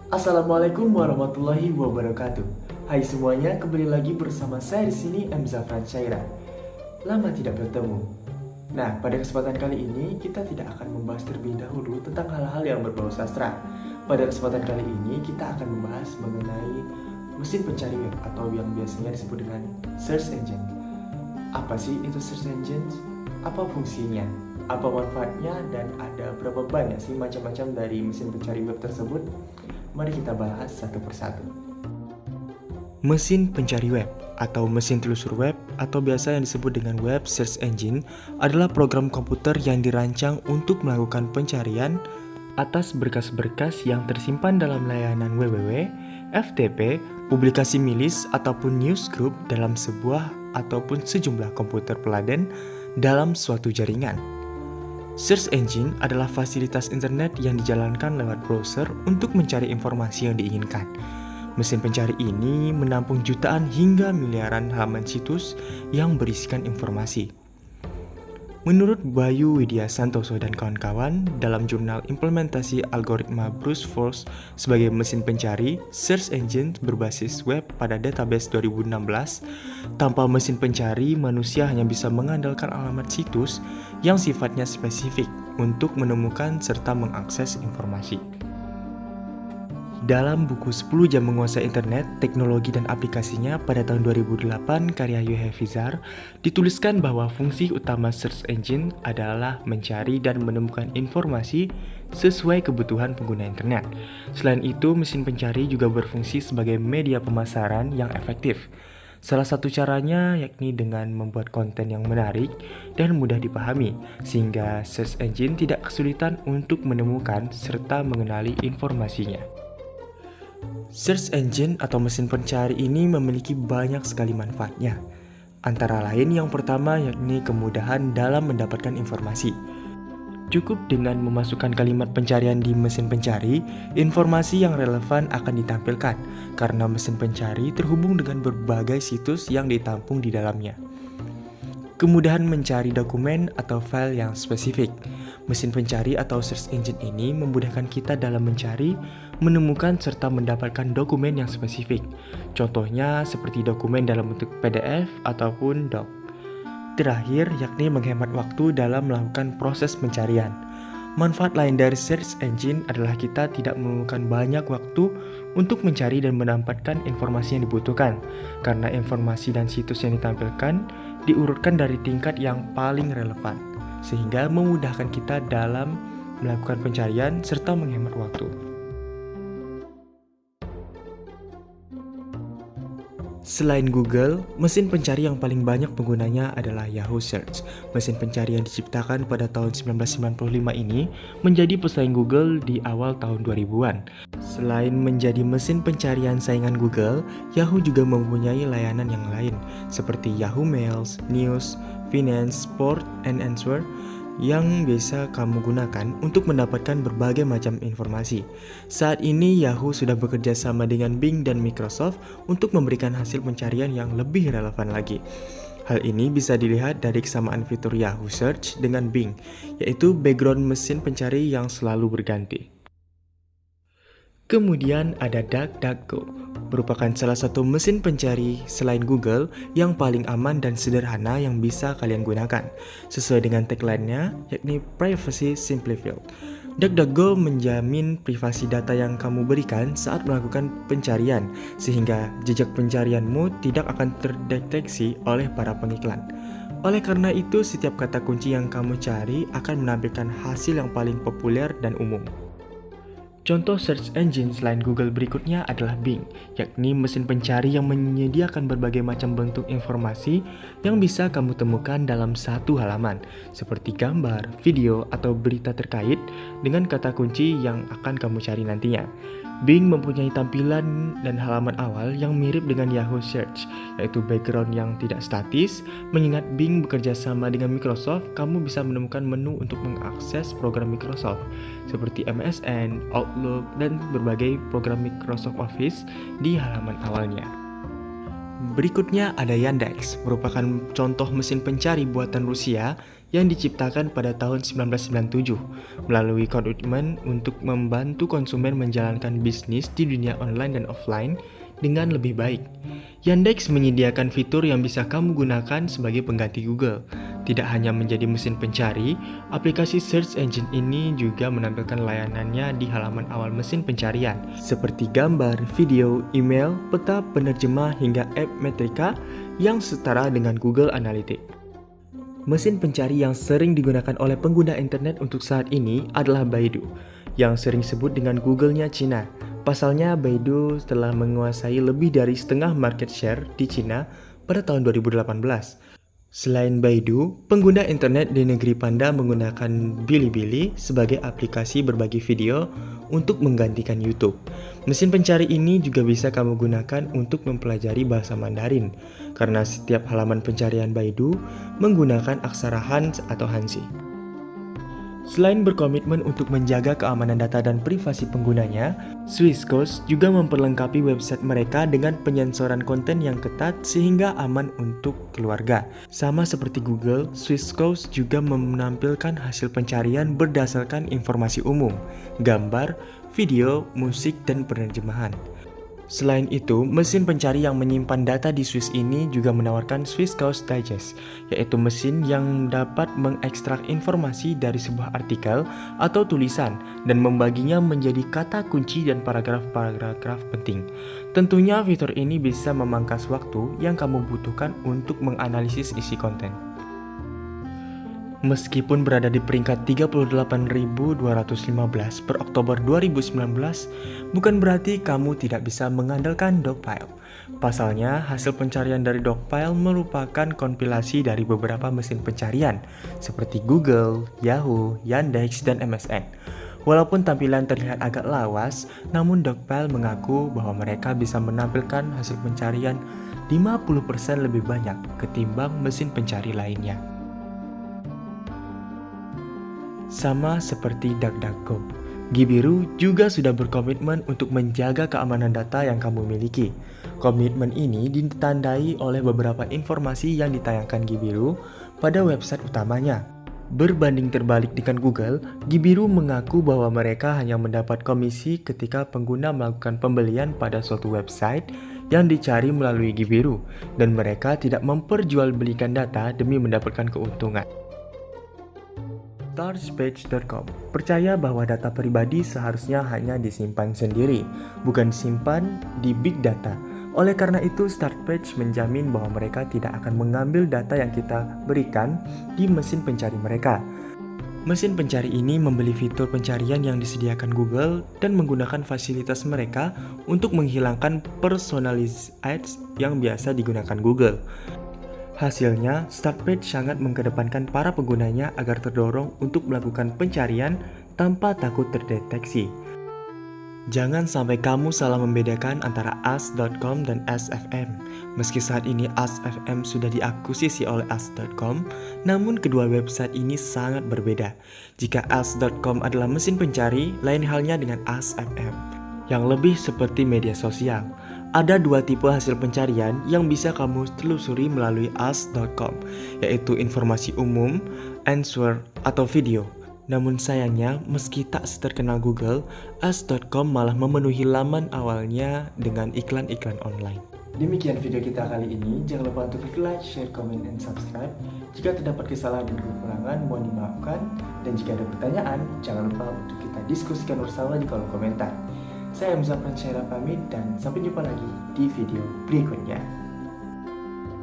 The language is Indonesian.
Assalamualaikum warahmatullahi wabarakatuh. Hai semuanya, kembali lagi bersama saya di sini M. Zafran Syaira. Lama tidak bertemu. Nah, pada kesempatan kali ini kita tidak akan membahas terlebih dahulu tentang hal-hal yang berbau sastra. Pada kesempatan kali ini kita akan membahas mengenai mesin pencari web atau yang biasanya disebut dengan search engine. Apa sih itu search engine? Apa fungsinya? Apa manfaatnya? Dan ada berapa banyak sih macam-macam dari mesin pencari web tersebut? Mari kita bahas satu persatu. Mesin pencari web atau mesin telusur web atau biasa yang disebut dengan web search engine adalah program komputer yang dirancang untuk melakukan pencarian atas berkas-berkas yang tersimpan dalam layanan www, FTP, publikasi milis ataupun newsgroup dalam sebuah ataupun sejumlah komputer peladen dalam suatu jaringan. Search engine adalah fasilitas internet yang dijalankan lewat browser untuk mencari informasi yang diinginkan. Mesin pencari ini menampung jutaan hingga miliaran halaman situs yang berisikan informasi. Menurut Bayu Widya Santoso dan kawan-kawan, dalam jurnal implementasi algoritma Brute Force sebagai mesin pencari, search engine berbasis web pada database 2016, tanpa mesin pencari, manusia hanya bisa mengandalkan alamat situs yang sifatnya spesifik untuk menemukan serta mengakses informasi. Dalam buku 10 Jam Menguasai Internet, Teknologi dan Aplikasinya pada tahun 2008 karya Yohe Fizar, dituliskan bahwa fungsi utama search engine adalah mencari dan menemukan informasi sesuai kebutuhan pengguna internet. Selain itu, mesin pencari juga berfungsi sebagai media pemasaran yang efektif. Salah satu caranya yakni dengan membuat konten yang menarik dan mudah dipahami, sehingga search engine tidak kesulitan untuk menemukan serta mengenali informasinya. Search engine atau mesin pencari ini memiliki banyak sekali manfaatnya. Antara lain yang pertama yakni kemudahan dalam mendapatkan informasi. Cukup dengan memasukkan kalimat pencarian di mesin pencari, informasi yang relevan akan ditampilkan karena mesin pencari terhubung dengan berbagai situs yang ditampung di dalamnya. Kemudahan mencari dokumen atau file yang spesifik. Mesin pencari atau search engine ini memudahkan kita dalam mencari, menemukan serta mendapatkan dokumen yang spesifik. Contohnya seperti dokumen dalam bentuk PDF ataupun doc. Terakhir, yakni menghemat waktu dalam melakukan proses pencarian. Manfaat lain dari search engine adalah kita tidak memerlukan banyak waktu untuk mencari dan mendapatkan informasi yang dibutuhkan, karena informasi dan situs yang ditampilkan diurutkan dari tingkat yang paling relevan, sehingga memudahkan kita dalam melakukan pencarian serta menghemat waktu. Selain Google, mesin pencari yang paling banyak penggunanya adalah Yahoo Search. Mesin pencari yang diciptakan pada tahun 1995 ini menjadi pesaing Google di awal tahun 2000-an. Selain menjadi mesin pencarian saingan Google, Yahoo juga mempunyai layanan yang lain seperti Yahoo Mails, News, Finance, Sport, and Answer yang bisa kamu gunakan untuk mendapatkan berbagai macam informasi. Saat ini Yahoo sudah bekerja sama dengan Bing dan Microsoft untuk memberikan hasil pencarian yang lebih relevan lagi. Hal ini bisa dilihat dari kesamaan fitur Yahoo Search dengan Bing, yaitu background mesin pencari yang selalu berganti. Kemudian ada DuckDuckGo, merupakan salah satu mesin pencari selain Google yang paling aman dan sederhana yang bisa kalian gunakan. Sesuai dengan tagline-nya, yakni Privacy Simplified. DuckDuckGo menjamin privasi data yang kamu berikan saat melakukan pencarian, sehingga jejak pencarianmu tidak akan terdeteksi oleh para pengiklan. Oleh karena itu, setiap kata kunci yang kamu cari akan menampilkan hasil yang paling populer dan umum. Contoh search engine selain Google berikutnya adalah Bing, yakni mesin pencari yang menyediakan berbagai macam bentuk informasi yang bisa kamu temukan dalam satu halaman, seperti gambar, video, atau berita terkait dengan kata kunci yang akan kamu cari nantinya. Bing mempunyai tampilan dan halaman awal yang mirip dengan Yahoo Search, yaitu background yang tidak statis. Mengingat Bing bekerja sama dengan Microsoft, kamu bisa menemukan menu untuk mengakses program Microsoft, seperti MSN, Outlook, dan berbagai program Microsoft Office di halaman awalnya. Berikutnya ada Yandex, merupakan contoh mesin pencari buatan Rusia yang diciptakan pada tahun 1997 melalui komitmen untuk membantu konsumen menjalankan bisnis di dunia online dan offline dengan lebih baik. Yandex menyediakan fitur yang bisa kamu gunakan sebagai pengganti Google. Tidak hanya menjadi mesin pencari, aplikasi search engine ini juga menampilkan layanannya di halaman awal mesin pencarian, seperti gambar, video, email, peta, penerjemah, hingga app metrika yang setara dengan Google Analytics. Mesin pencari yang sering digunakan oleh pengguna internet untuk saat ini adalah Baidu, yang sering disebut dengan Google-nya Cina. Pasalnya, Baidu telah menguasai lebih dari setengah market share di Cina pada tahun 2018. Selain Baidu, pengguna internet di negeri Panda menggunakan Bilibili sebagai aplikasi berbagi video untuk menggantikan YouTube. Mesin pencari ini juga bisa kamu gunakan untuk mempelajari bahasa Mandarin, karena setiap halaman pencarian Baidu menggunakan aksara Han atau Hanzi. Selain berkomitmen untuk menjaga keamanan data dan privasi penggunanya, Swissquote juga memperlengkapi website mereka dengan penyensoran konten yang ketat sehingga aman untuk keluarga. Sama seperti Google, Swissquote juga menampilkan hasil pencarian berdasarkan informasi umum, gambar, video, musik, dan penerjemahan. Selain itu, mesin pencari yang menyimpan data di Swiss ini juga menawarkan Swissquote Digest, yaitu mesin yang dapat mengekstrak informasi dari sebuah artikel atau tulisan dan membaginya menjadi kata kunci dan paragraf-paragraf penting. Tentunya fitur ini bisa memangkas waktu yang kamu butuhkan untuk menganalisis isi konten. Meskipun berada di peringkat 38.215 per Oktober 2019, bukan berarti kamu tidak bisa mengandalkan Dogpile. Pasalnya, hasil pencarian dari Dogpile merupakan kompilasi dari beberapa mesin pencarian, seperti Google, Yahoo, Yandex, dan MSN. Walaupun tampilan terlihat agak lawas, namun Dogpile mengaku bahwa mereka bisa menampilkan hasil pencarian 50% lebih banyak ketimbang mesin pencari lainnya. Sama seperti DuckDuckGo, Gibiru juga sudah berkomitmen untuk menjaga keamanan data yang kamu miliki. Komitmen ini ditandai oleh beberapa informasi yang ditayangkan Gibiru pada website utamanya. Berbanding terbalik dengan Google, Gibiru mengaku bahwa mereka hanya mendapat komisi ketika pengguna melakukan pembelian pada suatu website yang dicari melalui Gibiru, dan mereka tidak memperjualbelikan data demi mendapatkan keuntungan. Startpage.com percaya bahwa data pribadi seharusnya hanya disimpan sendiri, bukan disimpan di big data. Oleh karena itu, Startpage menjamin bahwa mereka tidak akan mengambil data yang kita berikan di mesin pencari mereka. Mesin pencari ini membeli fitur pencarian yang disediakan Google dan menggunakan fasilitas mereka untuk menghilangkan personalized ads yang biasa digunakan Google. Hasilnya, Startpage sangat mengedepankan para penggunanya agar terdorong untuk melakukan pencarian tanpa takut terdeteksi. Jangan sampai kamu salah membedakan antara Ask.com dan Ask.fm. Meski saat ini Ask.fm sudah diakuisisi oleh Ask.com, namun kedua website ini sangat berbeda. Jika Ask.com adalah mesin pencari, lain halnya dengan Ask.fm, yang lebih seperti media sosial. Ada dua tipe hasil pencarian yang bisa kamu telusuri melalui Ask.com, yaitu informasi umum, answer, atau video. Namun sayangnya, meski tak seterkenal Google, Ask.com malah memenuhi laman awalnya dengan iklan-iklan online. Demikian video kita kali ini. Jangan lupa untuk klik like, share, comment, dan subscribe. Jika terdapat kesalahan dan kekurangan, mohon dimaafkan. Dan jika ada pertanyaan, jangan lupa untuk kita diskusikan bersama di kolom komentar. Saya Hamzah Pransyara pamit dan sampai jumpa lagi di video berikutnya.